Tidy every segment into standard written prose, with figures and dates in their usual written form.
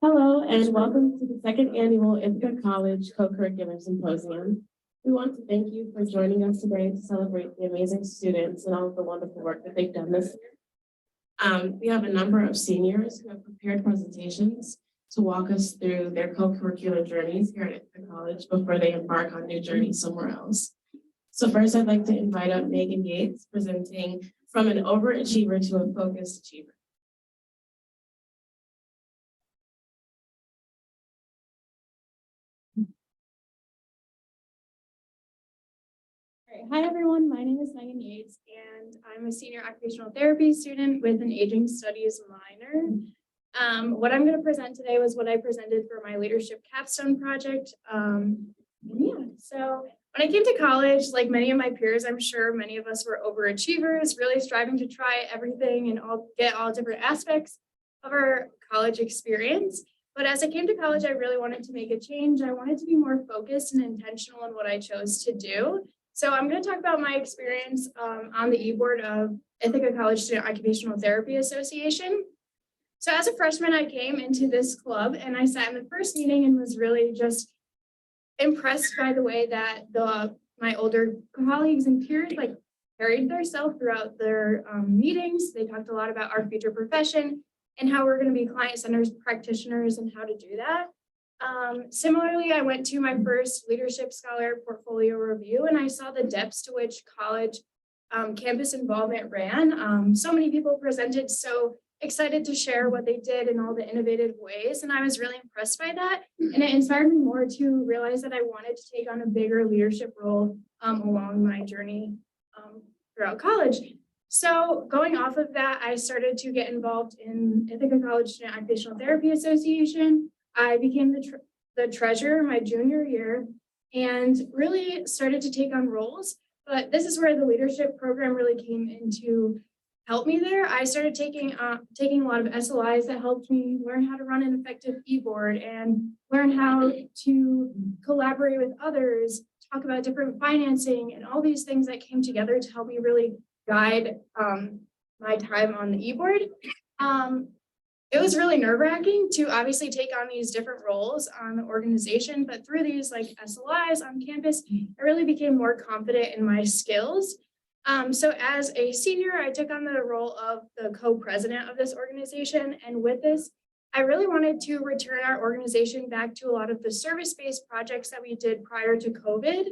Hello, and welcome to the second annual Ithaca College Co-Curricular Symposium. We want to thank you for joining us today to celebrate the amazing students and all of the wonderful work that they've done this year. We have a number of seniors who have prepared presentations to walk us through their co-curricular journeys here at Ithaca College before they embark on new journeys somewhere else. So first, I'd like to invite up Megan Yates, presenting From an Overachiever to a Focused Achiever. Hi everyone, my name is Megan Yates and I'm a senior occupational therapy student with an aging studies minor. What I'm going to present today was what I presented for my leadership capstone project. So when I came to college, like many of my peers, I'm sure many of us were overachievers, really striving to try everything and get all different aspects of our college experience. But as I came to college, I really wanted to make a change. I wanted to be more focused and intentional in what I chose to do. So I'm going to talk about my experience on the e-board of Ithaca College Student Occupational Therapy Association. So as a freshman, I came into this club and I sat in the first meeting and was really just impressed by the way that my older colleagues and peers carried themselves throughout their meetings. They talked a lot about our future profession and how we're going to be client-centered practitioners and how to do that. Similarly, I went to my first leadership scholar portfolio review and I saw the depths to which college campus involvement ran. So many people presented, so excited to share what they did in all the innovative ways. And I was really impressed by that. And it inspired me more to realize that I wanted to take on a bigger leadership role along my journey throughout college. So going off of that, I started to get involved in Ithaca College Student Occupational Therapy Association. I became the treasurer my junior year and really started to take on roles. But this is where the leadership program really came in to help me there. I started taking a lot of SLIs that helped me learn how to run an effective e-board and learn how to collaborate with others, talk about different financing and all these things that came together to help me really guide my time on the e-board. It was really nerve-wracking to obviously take on these different roles on the organization, but through these SLIs on campus, I really became more confident in my skills. So as a senior, I took on the role of the co-president of this organization. And with this, I really wanted to return our organization back to a lot of the service-based projects that we did prior to COVID.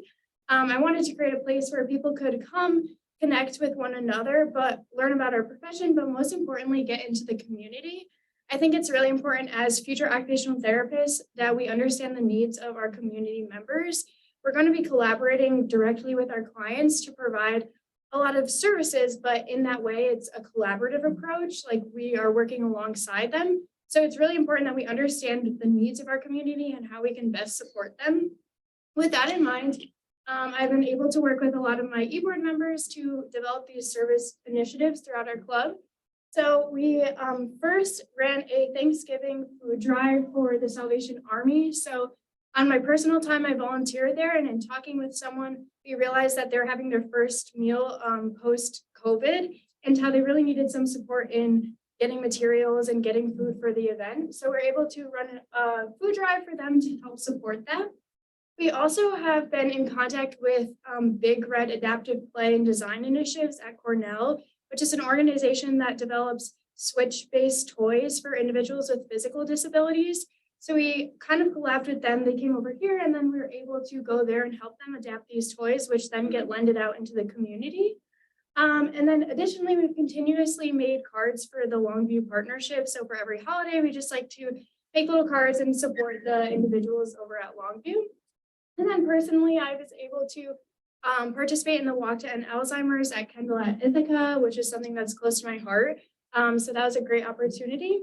I wanted to create a place where people could come, connect with one another, but learn about our profession, but most importantly, get into the community. I think it's really important as future occupational therapists that we understand the needs of our community members. We're going to be collaborating directly with our clients to provide a lot of services, but in that way, it's a collaborative approach, like we are working alongside them. So it's really important that we understand the needs of our community and how we can best support them. With that in mind, I've been able to work with a lot of my e-board members to develop these service initiatives throughout our club. So we first ran a Thanksgiving food drive for the Salvation Army. So on my personal time, I volunteered there, and in talking with someone, we realized that they're having their first meal post-COVID and how they really needed some support in getting materials and getting food for the event. So we're able to run a food drive for them to help support that. We also have been in contact with Big Red Adaptive Play and Design Initiatives at Cornell, which is an organization that develops Switch-based toys for individuals with physical disabilities. So we kind of collabed with them. They came over here and then we were able to go there and help them adapt these toys, which then get lended out into the community. And then additionally, we've continuously made cards for the Longview Partnership. So for every holiday, we just like to make little cards and support the individuals over at Longview. And then personally, I was able to participate in the Walk to End Alzheimer's at Kendall at Ithaca, which is something that's close to my heart. So that was a great opportunity.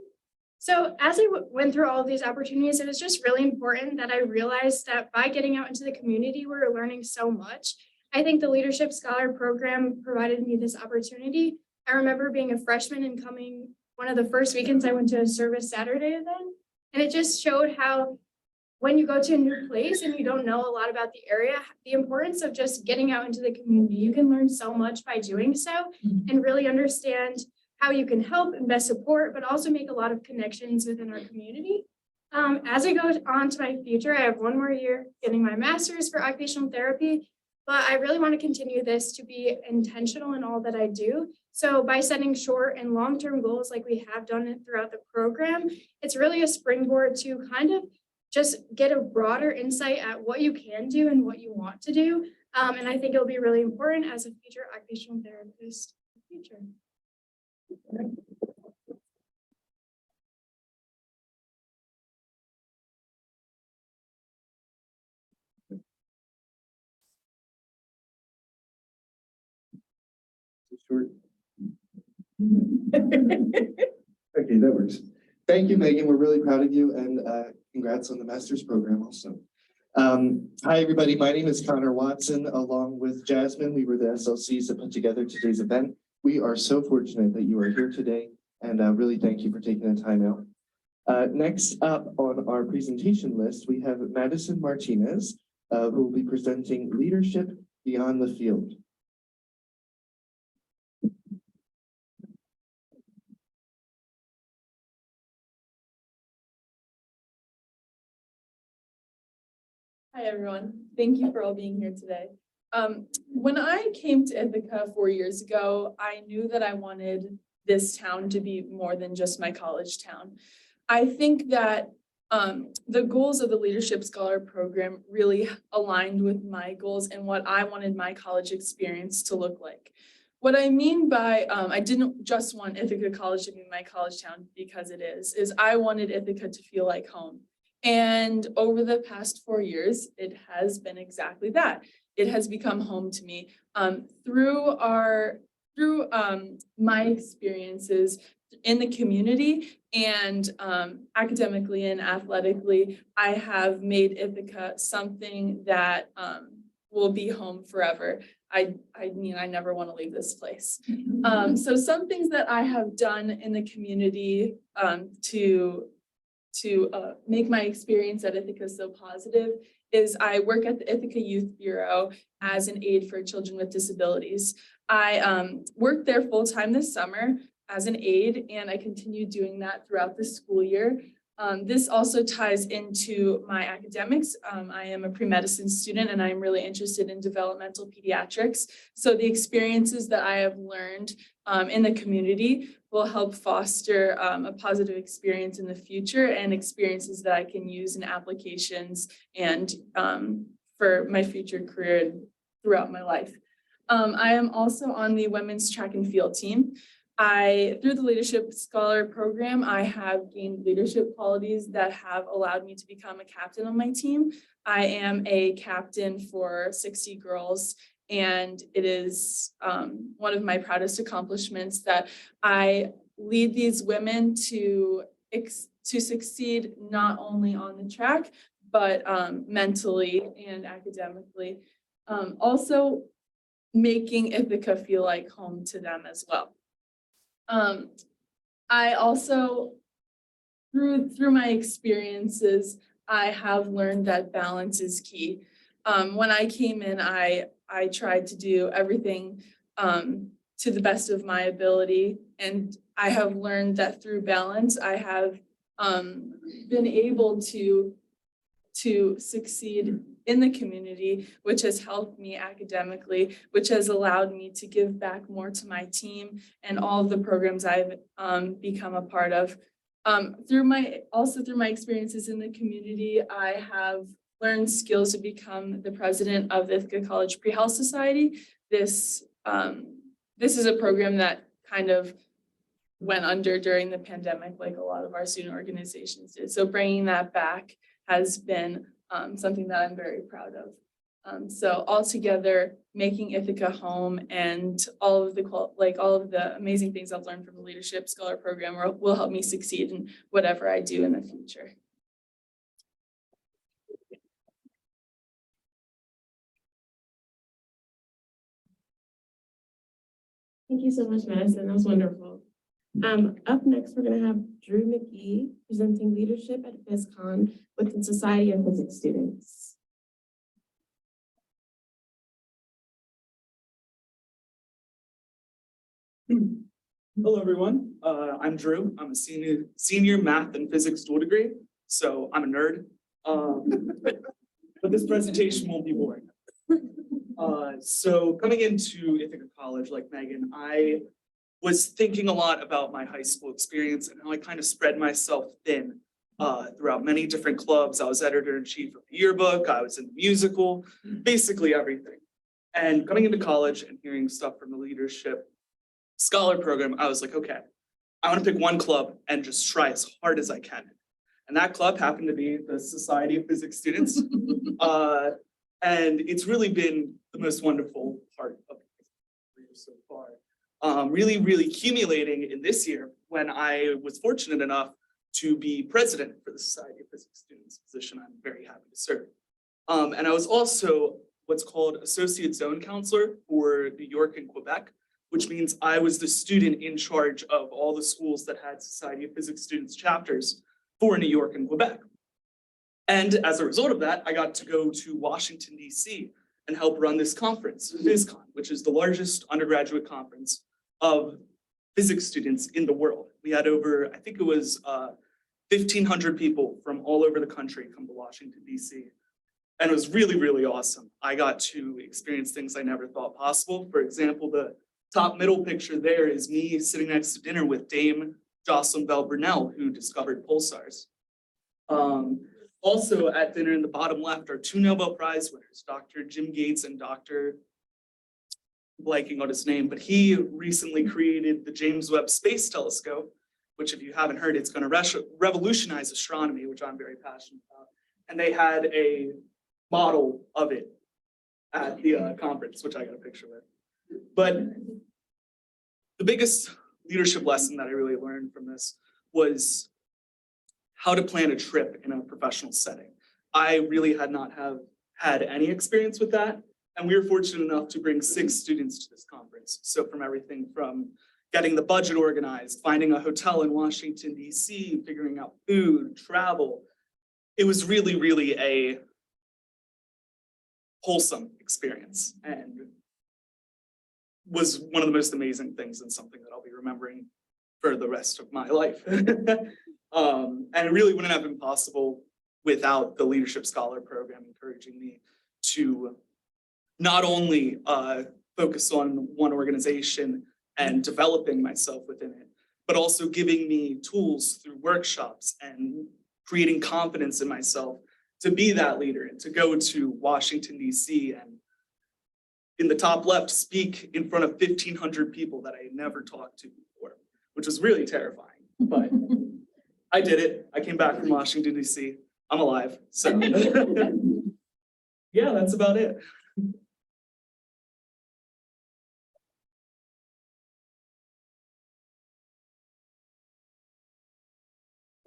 So as I went through all of these opportunities, it was just really important that I realized that by getting out into the community, we were learning so much. I think the Leadership Scholar Program provided me this opportunity. I remember being a freshman and coming one of the first weekends I went to a Service Saturday event, and it just showed how when you go to a new place and you don't know a lot about the area, the importance of just getting out into the community. You can learn so much by doing so and really understand how you can help and best support, but also make a lot of connections within our community. As I go on to my future, I have one more year getting my master's for occupational therapy, but I really want to continue this to be intentional in all that I do. So by setting short and long-term goals like we have done it throughout the program, it's really a springboard to kind of just get a broader insight at what you can do and what you want to do. And I think it'll be really important as a future occupational therapist in the future. Short. Okay, that works. Thank you, Megan. We're really proud of you, and congrats on the master's program also. Hi, everybody. My name is Connor Watson. Along with Jasmine, we were the SLCs that put together today's event. We are so fortunate that you are here today, and really thank you for taking the time out. Next up on our presentation list, we have Madison Martinez, who will be presenting Leadership Beyond the Field. Hi, everyone. Thank you for all being here today. When I came to Ithaca 4 years ago, I knew that I wanted this town to be more than just my college town. I think that the goals of the Leadership Scholar Program really aligned with my goals and what I wanted my college experience to look like. What I mean by I didn't just want Ithaca College to be my college town because it is I wanted Ithaca to feel like home. And over the past 4 years, it has been exactly that. It has become home to me through my experiences in the community and academically and athletically. I have made Ithaca something that will be home forever. I mean, I never want to leave this place. So some things that I have done in the community to make my experience at Ithaca so positive is I work at the Ithaca Youth Bureau as an aide for children with disabilities. I worked there full-time this summer as an aide, and I continue doing that throughout the school year. This also ties into my academics. I am a pre-medicine student, and I'm really interested in developmental pediatrics. So the experiences that I have learned in the community will help foster a positive experience in the future and experiences that I can use in applications and for my future career throughout my life. I am also on the women's track and field team. Through the Leadership Scholar Program, I have gained leadership qualities that have allowed me to become a captain on my team. I am a captain for 60 girls, and it is one of my proudest accomplishments that I lead these women to succeed not only on the track, but mentally and academically. Also making Ithaca feel like home to them as well. I also, through my experiences, I have learned that balance is key. When I came in, I tried to do everything to the best of my ability, and I have learned that through balance, I have been able to succeed in the community, which has helped me academically, which has allowed me to give back more to my team and all of the programs I've become a part of. Through my experiences in the community, I have learned skills to become the president of the Ithaca College Pre-Health Society. This is a program that kind of went under during the pandemic, like a lot of our student organizations did. So bringing that back has been something that I'm very proud of. So altogether, making Ithaca home and all of the amazing things I've learned from the Leadership Scholar Program will help me succeed in whatever I do in the future. Thank you so much, Madison. That was wonderful. Up next, we're going to have Drew McGee presenting leadership at PhysCon with the Society of Physics Students. Hello, everyone. I'm Drew. I'm a senior math and physics dual degree. so I'm a nerd. But this presentation won't be boring. So coming into Ithaca College, like Megan, I was thinking a lot about my high school experience and how I kind of spread myself thin throughout many different clubs. I was editor-in-chief of the yearbook, I was in the musical, basically everything. And coming into college and hearing stuff from the leadership scholar program, I was like, okay, I want to pick one club and just try as hard as I can. And that club happened to be the Society of Physics Students. And it's really been the most wonderful part of my career so far. Really, really accumulating in this year when I was fortunate enough to be president for the Society of Physics Students, position I'm very happy to serve. And I was also what's called Associate Zone Counselor for New York and Quebec, which means I was the student in charge of all the schools that had Society of Physics Students chapters for New York and Quebec. And as a result of that, I got to go to Washington, D.C. and help run this conference, PhysCon, which is the largest undergraduate conference of physics students in the world. We had over, I think it was 1,500 people from all over the country come to Washington, D.C. And it was really, really awesome. I got to experience things I never thought possible. For example, the top middle picture there is me sitting next to dinner with Dame Jocelyn Bell Burnell, who discovered pulsars. Also at dinner in the bottom left are two Nobel Prize winners, Dr. Jim Gates and Dr. blanking on his name, but he recently created the James Webb Space Telescope, which if you haven't heard, it's going to revolutionize astronomy, which I'm very passionate about. And they had a model of it at the conference, which I got a picture with. But the biggest leadership lesson that I really learned from this was how to plan a trip in a professional setting. I really had not had any experience with that. And we were fortunate enough to bring 6 students to this conference. So from everything from getting the budget organized, finding a hotel in Washington, D.C., figuring out food, travel. It was really, really a wholesome experience and was one of the most amazing things and something that I'll be remembering for the rest of my life. And it really wouldn't have been possible without the Leadership Scholar Program encouraging me to not only focus on one organization and developing myself within it, but also giving me tools through workshops and creating confidence in myself to be that leader and to go to Washington, D.C. and in the top left, speak in front of 1,500 people that I had never talked to before, which was really terrifying, but I did it. I came back from Washington, D.C. I'm alive, so yeah, that's about it.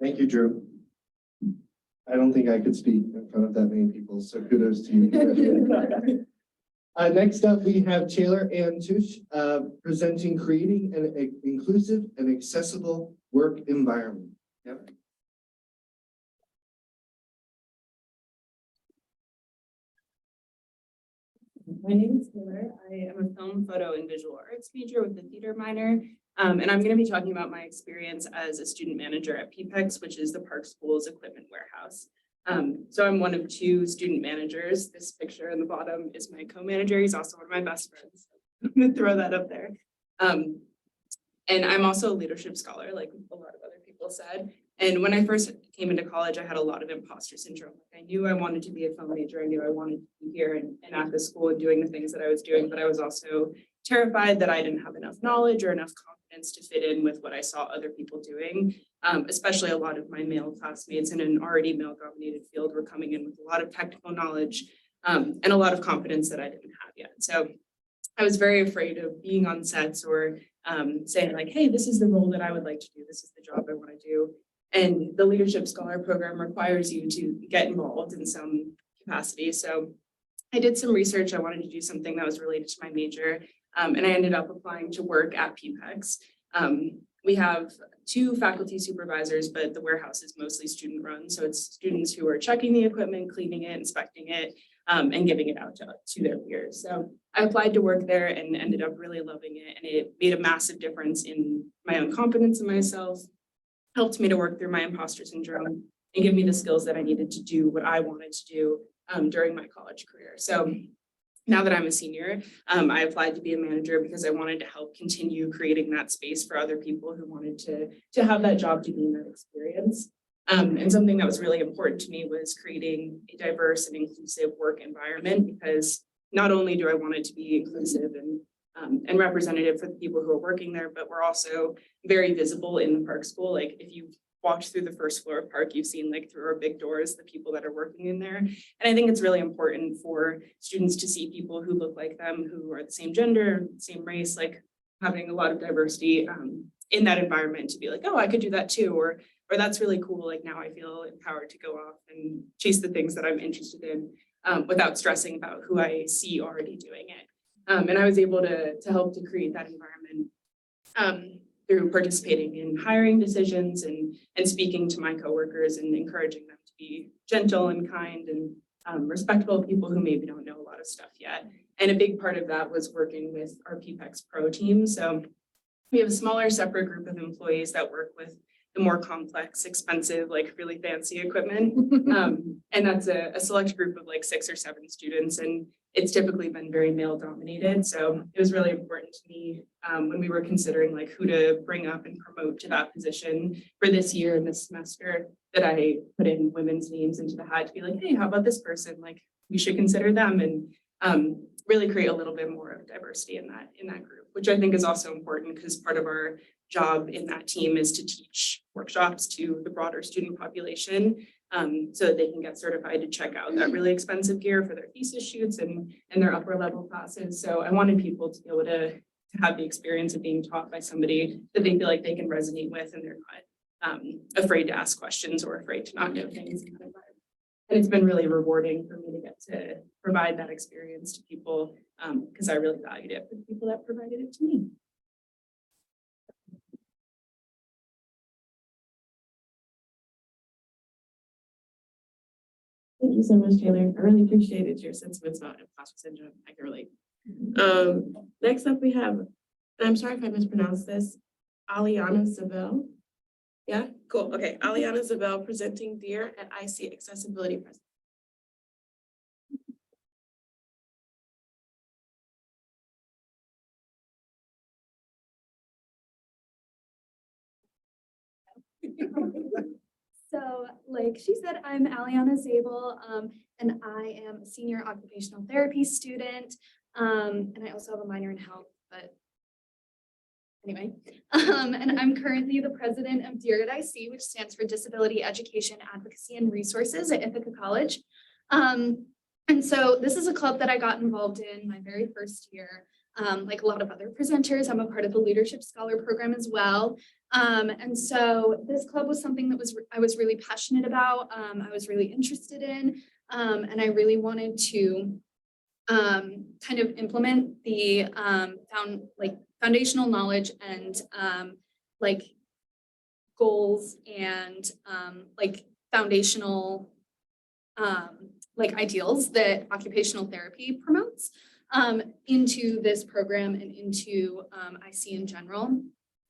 Thank you, Drew. I don't think I could speak in front of that many people, so kudos to you. Next up, we have Taylor Antush presenting Creating an Inclusive and Accessible Work Environment. Yep. My name is Taylor. I am a film, photo, and visual arts major with a theater minor. And I'm going to be talking about my experience as a student manager at PPEX, which is the Park School's equipment warehouse. So I'm one of 2 student managers. This picture in the bottom is my co-manager. He's also one of my best friends. I'm going to throw that up there. And I'm also a leadership scholar, like a lot of other people said. And when I first came into college, I had a lot of imposter syndrome. I knew I wanted to be a film major. I knew I wanted to be here and at the school and doing the things that I was doing, but I was also terrified that I didn't have enough knowledge or enough confidence to fit in with what I saw other people doing. Especially a lot of my male classmates in an already male-dominated field were coming in with a lot of technical knowledge and a lot of confidence that I didn't have yet. So I was very afraid of being on sets or saying like, hey, this is the role that I would like to do. This is the job I want to do. And the Leadership Scholar Program requires you to get involved in some capacity. So I did some research. I wanted to do something that was related to my major. And I ended up applying to work at PPEX. We have 2 faculty supervisors, but the warehouse is mostly student run. So it's students who are checking the equipment, cleaning it, inspecting it, and giving it out to their peers. So I applied to work there and ended up really loving it. And it made a massive difference in my own confidence in myself, helped me to work through my imposter syndrome. and give me the skills that I needed to do what I wanted to do during my college career. So now that I'm a senior, I applied to be a manager because I wanted to help continue creating that space for other people who wanted to have that job, to gain that experience. And something that was really important to me was creating a diverse and inclusive work environment, because not only do I want it to be inclusive and representative for the people who are working there, but we're also very visible in the Park School. Like if you walked through the first floor of Park, you've seen like through our big doors, the people that are working in there. And I think it's really important for students to see people who look like them, who are the same gender, same race, like having a lot of diversity in that environment, to be like, oh, I could do that too, or that's really cool. Like now I feel empowered to go off and chase the things that I'm interested in without stressing about who I see already doing it. And I was able to help to create that environment through participating in hiring decisions and speaking to my coworkers and encouraging them to be gentle and kind and respectful of people who maybe don't know a lot of stuff yet. And a big part of that was working with our PPEX Pro team. So we have a smaller separate group of employees that work with the more complex, expensive, like really fancy equipment. And that's a select group of like 6 or 7 students. And it's typically been very male dominated. So it was really important to me when we were considering like who to bring up and promote to that position for this year and this semester, that I put in women's names into the hat to be like, hey, how about this person? Like we should consider them, and really create a little bit more of diversity in that group, which I think is also important because part of our job in that team is to teach workshops to the broader student population, so that they can get certified to check out that really expensive gear for their thesis shoots and their upper level classes. So I wanted people to be able to have the experience of being taught by somebody that they feel like they can resonate with, and they're not afraid to ask questions or afraid to not know things in that environment. And it's been really rewarding for me to get to provide that experience to people, because I really valued it for the people that provided it to me. Thank you so much, Taylor. I really appreciated your sentiments about imposter syndrome. I can relate. Next up we have, and I'm sorry if I mispronounced this, Aliana Zabel. Yeah, cool. Okay, Aliana Zabel presenting Dear at IC Accessibility Presentation. So like she said, I'm Aliana Zabel, and I am a senior occupational therapy student. And I also have a minor in health, but anyway, and I'm currently the president of Dear at IC, which stands for Disability Education, Advocacy, and Resources at Ithaca College. And so this is a club that I got involved in my very first year. Like a lot of other presenters, I'm a part of the Leadership Scholar Program as well. And so this club was something that I was really passionate about. I was really interested in, and I really wanted to kind of implement the foundational knowledge and like goals and like foundational like ideals that occupational therapy promotes into this program and into IC in general.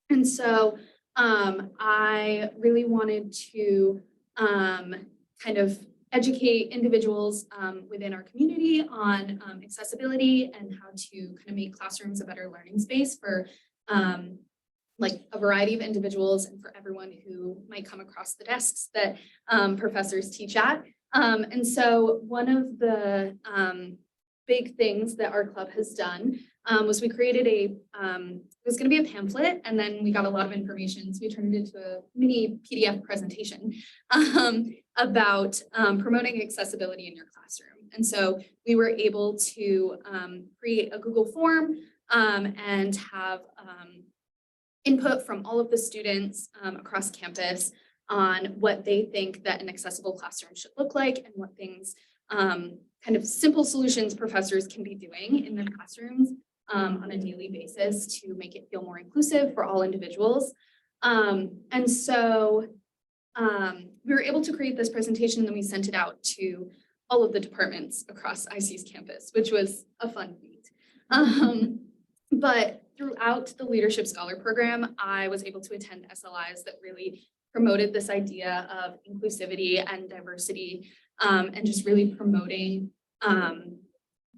And so I really wanted to kind of educate individuals within our community on accessibility and how to kind of make classrooms a better learning space for like a variety of individuals and for everyone who might come across the desks that professors teach at. And so one of the big things that our club has done was we created it was going to be a pamphlet, and then we got a lot of information. So we turned it into a mini PDF presentation about promoting accessibility in your classroom. And so we were able to create a Google form and have input from all of the students across campus on what they think that an accessible classroom should look like and what things kind of simple solutions professors can be doing in their classrooms on a daily basis to make it feel more inclusive for all individuals. And so we were able to create this presentation, and then we sent it out to all of the departments across IC's campus, which was a fun feat. But throughout the Leadership Scholar Program, I was able to attend SLIs that really promoted this idea of inclusivity and diversity, and just really promoting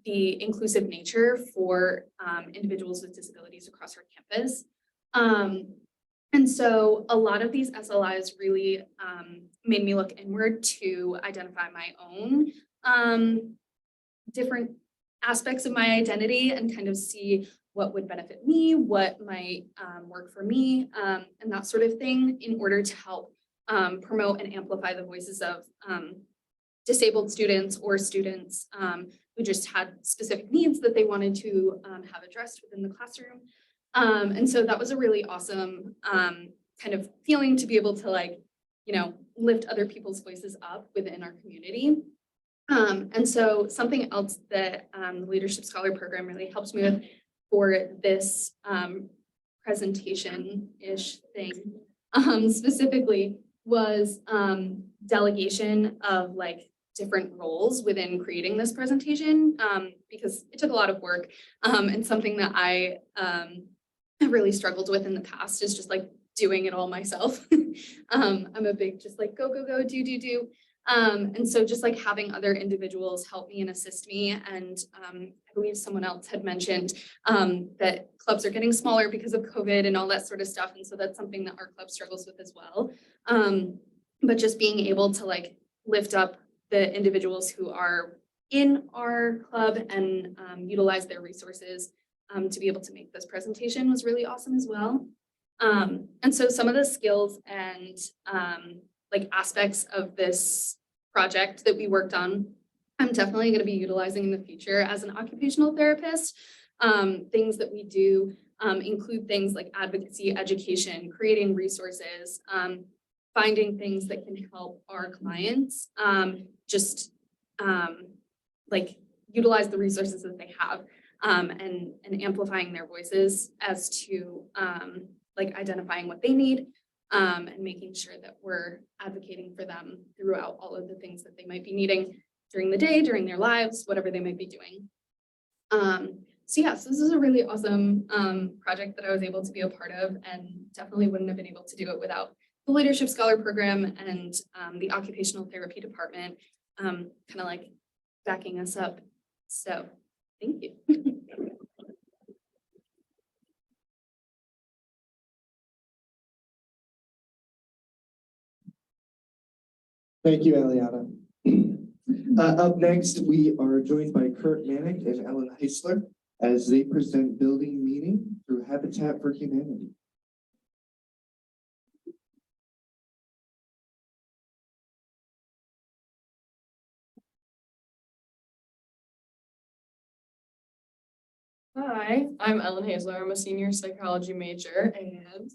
the inclusive nature for individuals with disabilities across our campus. And so a lot of these SLIs really made me look inward to identify my own different aspects of my identity and kind of see what would benefit me, what might work for me, and that sort of thing in order to help promote and amplify the voices of disabled students or students who just had specific needs that they wanted to have addressed within the classroom. And so that was a really awesome kind of feeling to be able to lift other people's voices up within our community. And so something else that the Leadership Scholar Program really helps me with for this presentation-ish thing specifically was delegation of different roles within creating this presentation, because it took a lot of work, and something that I have really struggled with in the past is just doing it all myself. I'm a big go, do. And so just having other individuals help me and assist me. And I believe someone else had mentioned that clubs are getting smaller because of COVID and all that sort of stuff. And so that's something that our club struggles with as well. But just being able to lift up the individuals who are in our club and utilize their resources to be able to make this presentation was really awesome as well. And so some of the skills and aspects of this project that we worked on, I'm definitely going to be utilizing in the future as an occupational therapist. Things that we do include things like advocacy, education, creating resources, finding things that can help our clients utilize the resources that they have, and amplifying their voices as to identifying what they need, and making sure that we're advocating for them throughout all of the things that they might be needing during the day, during their lives, whatever they might be doing. So yes, this is a really awesome project that I was able to be a part of, and definitely wouldn't have been able to do it without the Leadership Scholar Program and the Occupational Therapy Department kind of backing us up. So thank you. Thank you, Eliana. Up next, we are joined by Kurt Manick and Ellen Heisler as they present Building Meaning through Habitat for Humanity. Hi, I'm Ellen Hazler. I'm a senior psychology major, and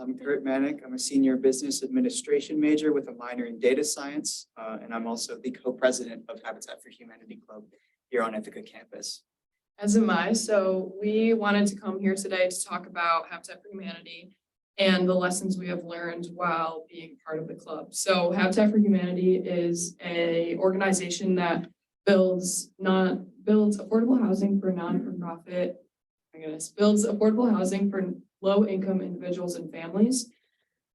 I'm Kurt Manick. I'm a senior business administration major with a minor in data science, and I'm also the co-president of Habitat for Humanity Club here on Ithaca campus. as am I. So we wanted to come here today to talk about Habitat for Humanity and the lessons we have learned while being part of the club. So Habitat for Humanity is an organization that builds affordable housing for non-for-profit. Builds affordable housing for low-income individuals and families.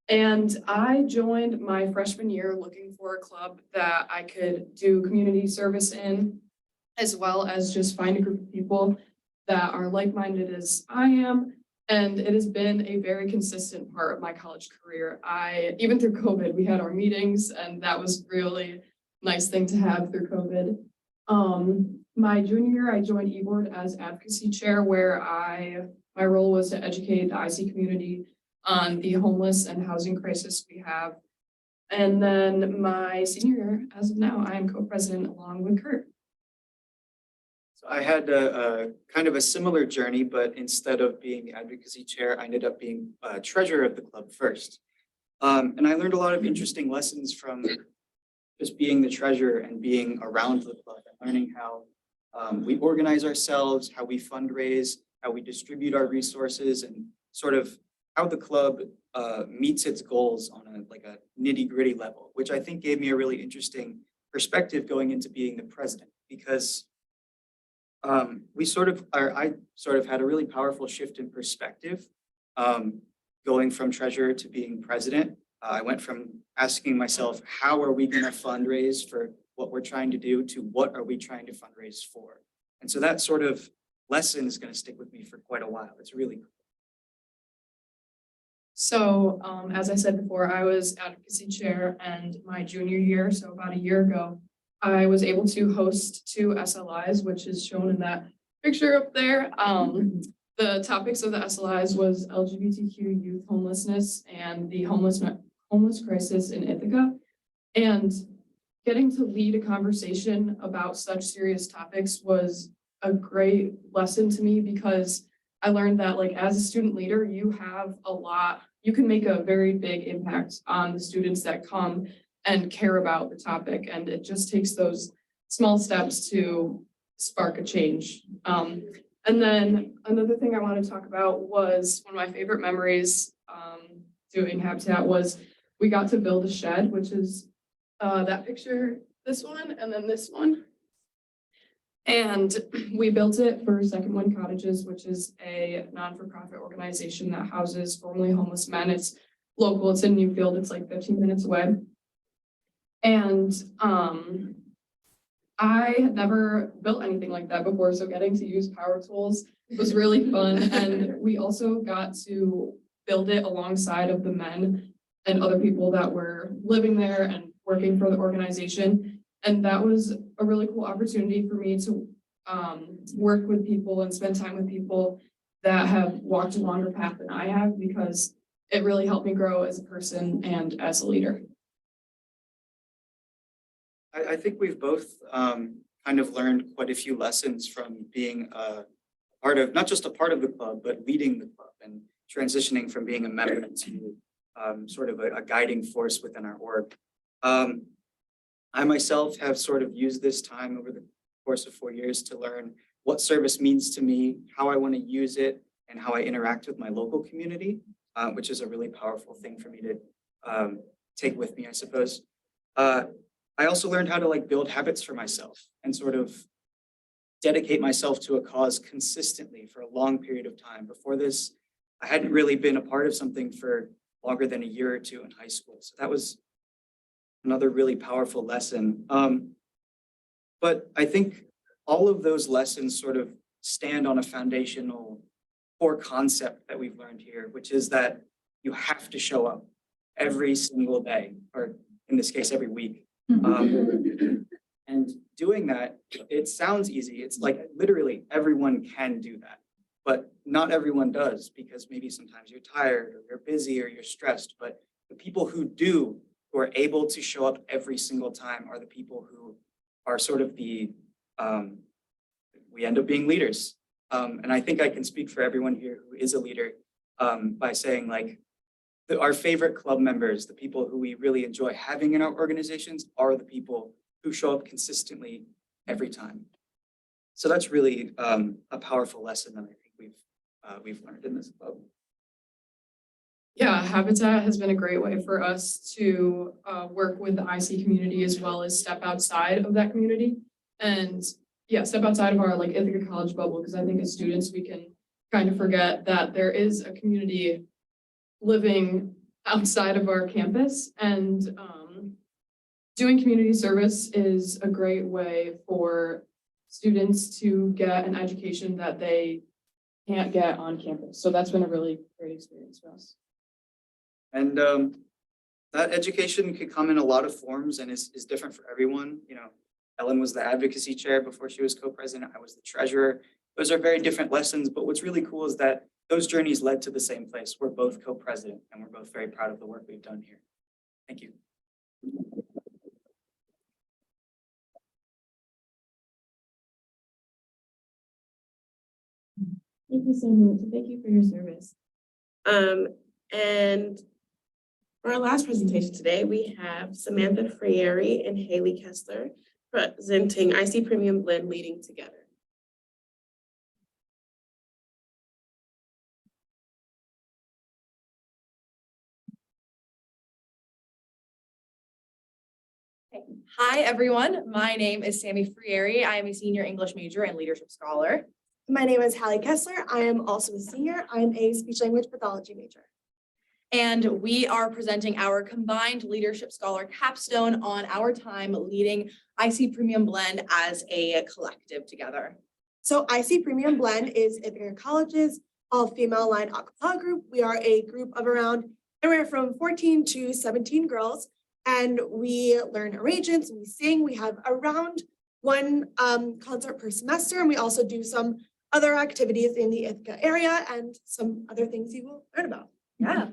And I joined my freshman year looking for a club that I could do community service in, as well as just find a group of people that are like-minded as I am. And it has been a very consistent part of my college career. Even through COVID, we had our meetings, and that was really nice thing to have through COVID. My junior year, I joined eBoard as advocacy chair, where my role was to educate the IC community on the homeless and housing crisis we have. And then my senior year, as of now, I am co-president along with Kurt. So I had a kind of a similar journey, but instead of being the advocacy chair, I ended up being treasurer of the club first. And I learned a lot of interesting lessons from just being the treasurer and being around the club and learning how we organize ourselves, how we fundraise, how we distribute our resources, and sort of how the club meets its goals on a nitty-gritty level, which I think gave me a really interesting perspective going into being the president, because I sort of had a really powerful shift in perspective going from treasurer to being president. I went from asking myself, how are we going to fundraise for what we're trying to do to what are we trying to fundraise for? And so that sort of lesson is going to stick with me for quite a while. It's really cool. So, as I said before, I was advocacy chair, and my junior year, so about a year ago, I was able to host 2 SLIs, which is shown in that picture up there. The topics of the SLIs was LGBTQ youth homelessness and the homeless crisis in Ithaca. And getting to lead a conversation about such serious topics was a great lesson to me, because I learned that, like, as a student leader, you can make a very big impact on the students that come and care about the topic. And it just takes those small steps to spark a change. And then another thing I want to talk about was one of my favorite memories doing Habitat was we got to build a shed, which is that picture, this one, and then this one. And we built it for Second Wind Cottages, which is a non-for-profit organization that houses formerly homeless men. It's local, it's in Newfield, it's like 15 minutes away. And I had never built anything like that before, so getting to use power tools was really fun. And we also got to build it alongside of the men and other people that were living there and working for the organization. And that was a really cool opportunity for me to work with people and spend time with people that have walked a longer path than I have, because it really helped me grow as a person and as a leader. I think we've both kind of learned quite a few lessons from being a part of, not just a part of the club, but leading the club and transitioning from being a member to sort of a guiding force within our org. I myself have sort of used this time over the course of 4 years to learn what service means to me, how I want to use it, and how I interact with my local community, which is a really powerful thing for me to take with me, I suppose. I also learned how to like build habits for myself and sort of dedicate myself to a cause consistently for a long period of time. Before this, I hadn't really been a part of something for longer than a year or 2 in high school. So that was another really powerful lesson. But I think all of those lessons sort of stand on a foundational core concept that we've learned here, which is that you have to show up every single day, or in this case, every week. And doing that, it sounds easy. It's like literally everyone can do that, but not everyone does, because maybe sometimes you're tired or you're busy or you're stressed. But the people who do, who are able to show up every single time, are the people who are sort of we end up being leaders. And I think I can speak for everyone here who is a leader by saying, like, our favorite club members, the people who we really enjoy having in our organizations, are the people who show up consistently every time. So that's really a powerful lesson that I think we've learned in this club. Yeah, Habitat has been a great way for us to work with the IC community, as well as step outside of that community. And yeah, step outside of our like Ithaca College bubble, because I think as students, we can kind of forget that there is a community living outside of our campus. And doing community service is a great way for students to get an education that they can't get on campus. So that's been a really great experience for us. And that education could come in a lot of forms and is different for everyone. You know, Ellen was the advocacy chair before she was co-president. I was the treasurer. Those are very different lessons, but what's really cool is that those journeys led to the same place. We're both co-president, and we're both very proud of the work we've done here. Thank you. Thank you so much. Thank you for your service. And for our last presentation today, we have Samantha Freire and Haley Kessler presenting IC Premium Blend Leading Together. Hi, everyone. My name is Sammy Freire. I am a senior English major and leadership scholar. My name is Hallie Kessler. I am also a senior. I am a speech language pathology major. And we are presenting our combined Leadership Scholar capstone on our time leading IC Premium Blend as a collective together. So IC Premium Blend is Ithaca College's all-female aligned a cappella group. We are a group of around anywhere from 14 to 17 girls, and we learn arrangements, we sing, we have around one concert per semester, and we also do some other activities in the Ithaca area and some other things you will learn about. Yeah.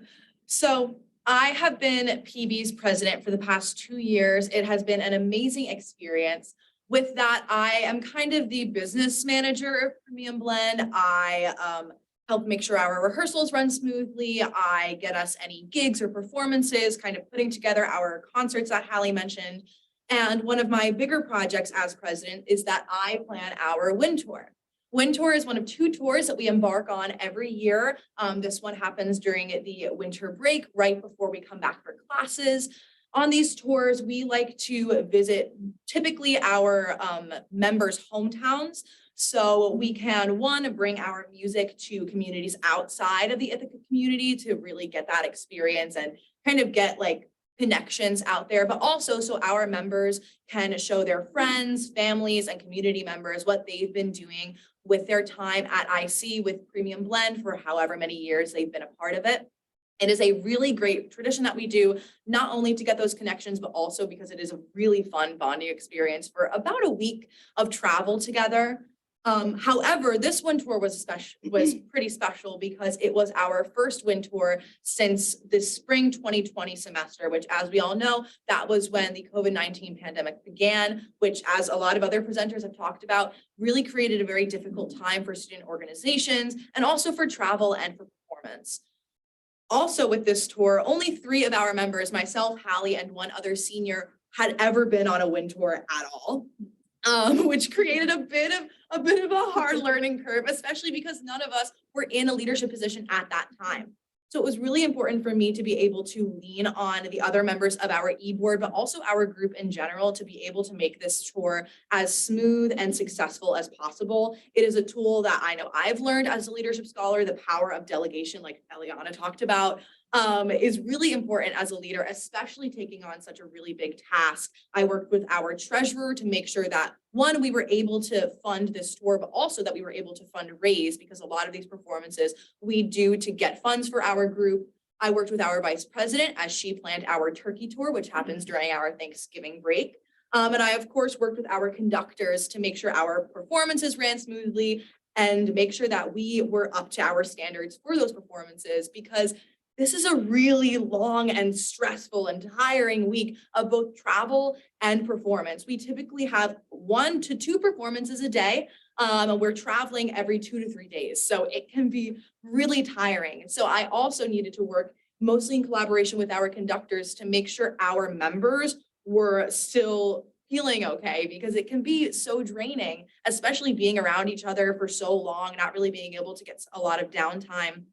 So I have been PB's president for the past 2 years. It has been an amazing experience. With that, I am kind of the business manager of Premium Blend. I help make sure our rehearsals run smoothly. I get us any gigs or performances, kind of putting together our concerts that Hallie mentioned. And one of my bigger projects as president is that I plan our Wind Tour. Wind Tour is one of 2 tours that we embark on every year. This one happens during the winter break, right before we come back for classes. On these tours, we like to visit typically our members' hometowns. So we can, one, bring our music to communities outside of the Ithaca community to really get that experience and kind of get like connections out there, but also so our members can show their friends, families, and community members what they've been doing with their time at IC with Premium Blend for however many years they've been a part of it. It is a really great tradition that we do, not only to get those connections, but also because it is a really fun bonding experience for about a week of travel together. However, this Wind Tour was pretty special because it was our first Wind Tour since the spring 2020 semester, which, as we all know, that was when the COVID-19 pandemic began, which, as a lot of other presenters have talked about, really created a very difficult time for student organizations and also for travel and for performance. Also with this tour, only 3 of our members, myself, Hallie, and 1 other senior, had ever been on a Wind Tour at all. Which created a bit of a hard learning curve, especially because none of us were in a leadership position at that time. So it was really important for me to be able to lean on the other members of our e-board, but also our group in general, to be able to make this tour as smooth and successful as possible. It is a tool that I know I've learned as a leadership scholar. The power of delegation, like Eliana talked about, is really important as a leader, especially taking on such a really big task. I worked with our treasurer to make sure that, one, we were able to fund this tour, but also that we were able to fundraise, because a lot of these performances we do to get funds for our group. I worked with our vice president as she planned our turkey tour, which happens during our Thanksgiving break. And I, of course, worked with our conductors to make sure our performances ran smoothly and make sure that we were up to our standards for those performances, because this is a really long and stressful and tiring week of both travel and performance. We typically have 1 to 2 performances a day, and we're traveling every 2 to 3 days. So it can be really tiring. So I also needed to work mostly in collaboration with our conductors to make sure our members were still feeling okay, because it can be so draining, especially being around each other for so long, not really being able to get a lot of downtime.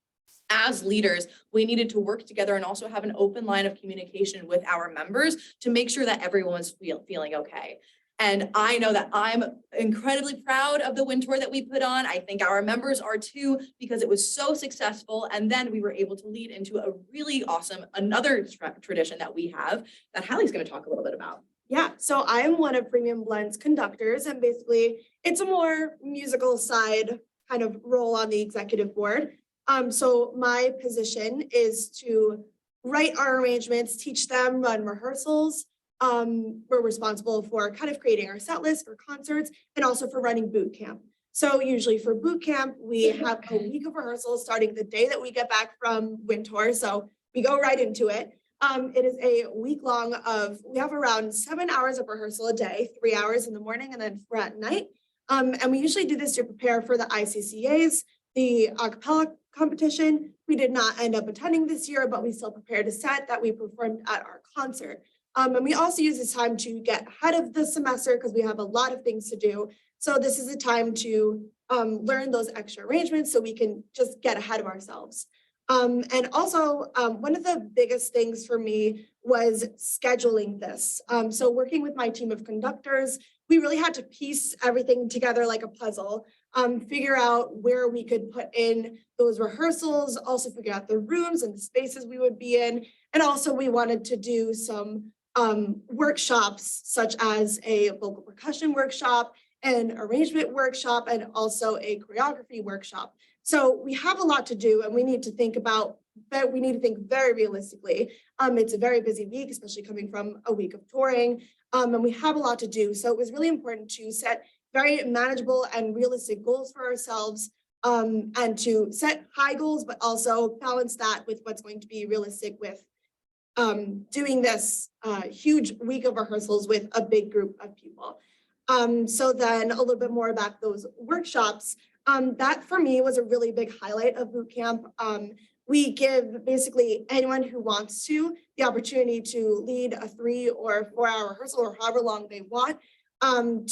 As leaders, we needed to work together and also have an open line of communication with our members to make sure that everyone was feeling okay. And I know that I'm incredibly proud of the Wind Tour that we put on. I think our members are too, because it was so successful. And then we were able to lead into a really awesome, another tradition that we have that Hallie's going to talk a little bit about. Yeah, so I am one of Premium Blend's conductors, and basically it's a more musical side kind of role on the executive board. So my position is to write our arrangements, teach them, run rehearsals. We're responsible for kind of creating our set list for concerts and also for running boot camp. So usually for boot camp, we have a week of rehearsals starting the day that we get back from Wind Tour. So we go right into it. It is a week long we have around 7 hours of rehearsal a day, 3 hours in the morning and then 4 at night. And we usually do this to prepare for the ICCAs, the a cappella competition. We did not end up attending this year, but we still prepared a set that we performed at our concert. And we also use this time to get ahead of the semester because we have a lot of things to do. So this is a time to learn those extra arrangements so we can just get ahead of ourselves. And also, one of the biggest things for me was scheduling this. So working with my team of conductors, we really had to piece everything together like a puzzle, figure out where we could put in those rehearsals, also figure out the rooms and the spaces we would be in. And also we wanted to do some workshops such as a vocal percussion workshop, an arrangement workshop, and also a choreography workshop. So we have a lot to do and we need to think very realistically. It's a very busy week, especially coming from a week of touring, and we have a lot to do. So it was really important to set very manageable and realistic goals for ourselves, and to set high goals, but also balance that with what's going to be realistic with doing this huge week of rehearsals with a big group of people. So then a little bit more about those workshops. That for me was a really big highlight of boot camp. We give basically anyone who wants to the opportunity to lead a 3 or 4 hour rehearsal or however long they want, on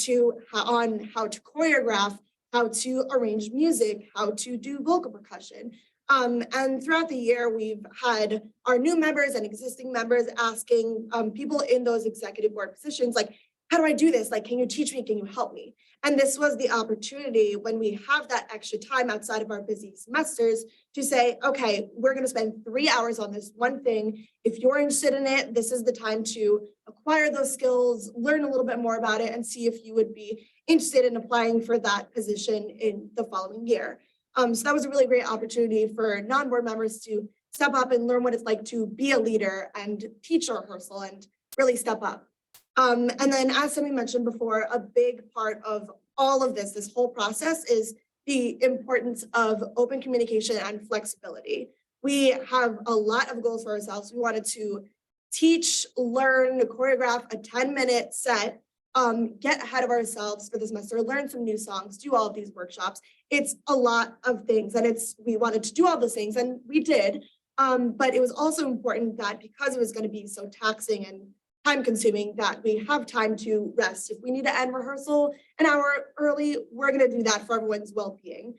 how to choreograph, how to arrange music, how to do vocal percussion. And throughout the year, we've had our new members and existing members asking people in those executive board positions, like, how do I do this? Like, can you teach me? Can you help me? And this was the opportunity when we have that extra time outside of our busy semesters to say, okay, we're going to spend 3 hours on this one thing. If you're interested in it, this is the time to acquire those skills, learn a little bit more about it, and see if you would be interested in applying for that position in the following year. So that was a really great opportunity for non-board members to step up and learn what it's like to be a leader and teach a rehearsal and really step up. And then, as Sammy mentioned before, a big part of all of this whole process is the importance of open communication and flexibility. We have a lot of goals for ourselves. We wanted to teach, learn, choreograph a 10-minute set, get ahead of ourselves for the semester, learn some new songs, do all of these workshops. It's a lot of things, and we wanted to do all those things, and we did. But it was also important that because it was going to be so taxing and time consuming, that we have time to rest. If we need to end rehearsal an hour early, we're going to do that for everyone's well-being,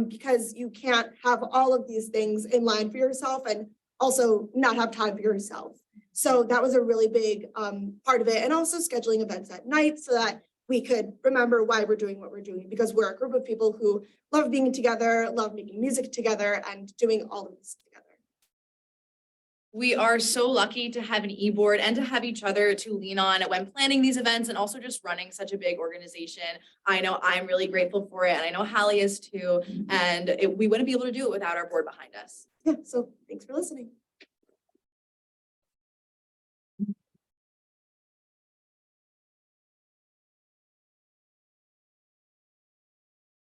because you can't have all of these things in line for yourself and also not have time for yourself. So that was a really big part of it, and also scheduling events at night so that we could remember why we're doing what we're doing, because we're a group of people who love being together, love making music together, and doing all of this together. We are so lucky to have an e-board and to have each other to lean on when planning these events and also just running such a big organization. I know I'm really grateful for it, and I know Hallie is too. And we wouldn't be able to do it without our board behind us. Yeah, so thanks for listening.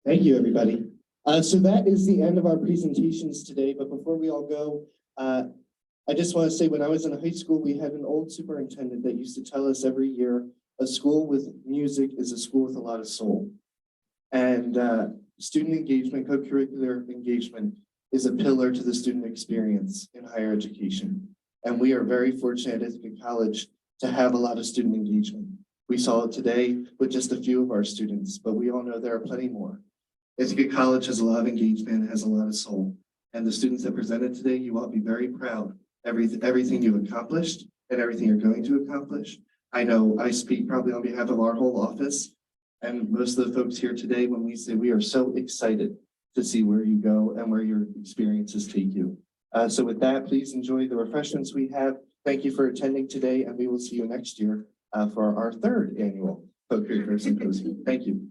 Thank you, everybody. So that is the end of our presentations today, but before we all go, I just want to say when I was in high school, we had an old superintendent that used to tell us every year, a school with music is a school with a lot of soul. And student engagement, co-curricular engagement is a pillar to the student experience in higher education. And we are very fortunate at Ithaca College to have a lot of student engagement. We saw it today with just a few of our students, but we all know there are plenty more. Ithaca College has a lot of engagement, has a lot of soul. And the students that presented today, you ought to be very proud everything you've accomplished and everything you're going to accomplish. I know I speak probably on behalf of our whole office and most of the folks here today when we say we are so excited to see where you go and where your experiences take you. So with that, please enjoy the refreshments we have. Thank you for attending today, and we will see you next year for our 3rd annual Co-Curricular Symposium. Thank you.